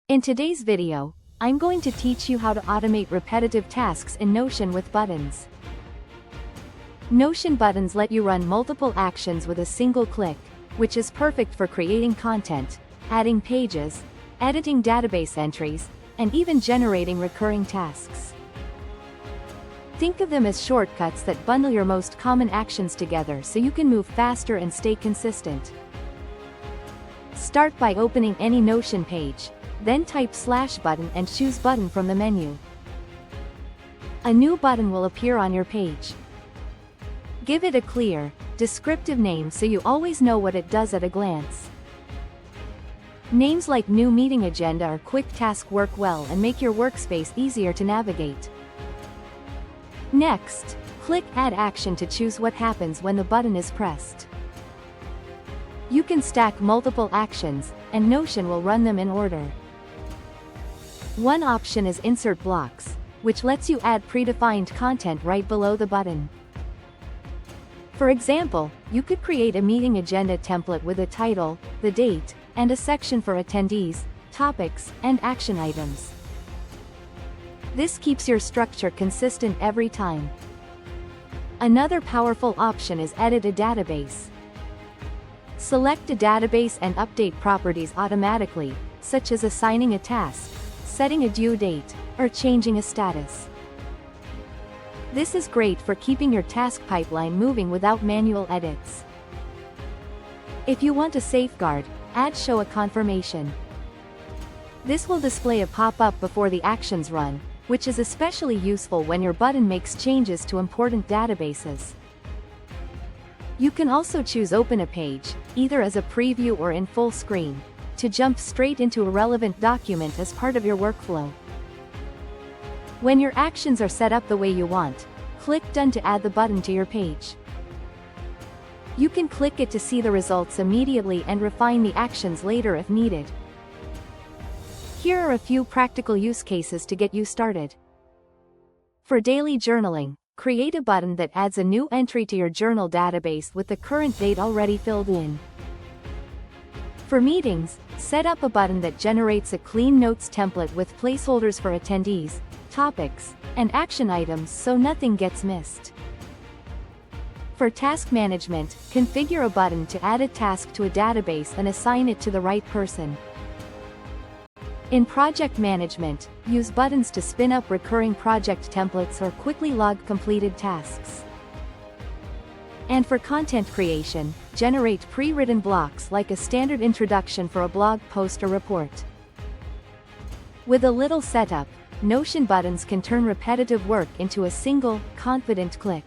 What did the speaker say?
In today's video, I'm going to teach you how to automate repetitive tasks in Notion with buttons. Notion buttons let you run multiple actions with a single click, which is perfect for creating content, adding pages, editing database entries, and even generating recurring tasks. Think of them as shortcuts that bundle your most common actions together so you can move faster and stay consistent. Start by opening any Notion page. Then type /button and choose button from the menu. A new button will appear on your page. Give it a clear, descriptive name so you always know what it does at a glance. Names like New Meeting Agenda or Quick Task work well and make your workspace easier to navigate. Next, click Add Action to choose what happens when the button is pressed. You can stack multiple actions, and Notion will run them in order. One option is Insert Blocks, which lets you add predefined content right below the button. For example, you could create a meeting agenda template with a title, the date, and a section for attendees, topics, and action items. This keeps your structure consistent every time. Another powerful option is Edit a Database. Select a database and update properties automatically, such as assigning a task, setting a due date, or changing a status. This is great for keeping your task pipeline moving without manual edits. If you want a safeguard, add Show a Confirmation. This will display a pop-up before the actions run, which is especially useful when your button makes changes to important databases. You can also choose Open a Page, either as a preview or in full screen, to jump straight into a relevant document as part of your workflow. When your actions are set up the way you want, click Done to add the button to your page. You can click it to see the results immediately and refine the actions later if needed. Here are a few practical use cases to get you started. For daily journaling, create a button that adds a new entry to your journal database with the current date already filled in. For meetings, set up a button that generates a clean notes template with placeholders for attendees, topics, and action items so nothing gets missed. For task management, configure a button to add a task to a database and assign it to the right person. In project management, use buttons to spin up recurring project templates or quickly log completed tasks. And for content creation, generate pre-written blocks like a standard introduction for a blog post or report. With a little setup, Notion buttons can turn repetitive work into a single, confident click.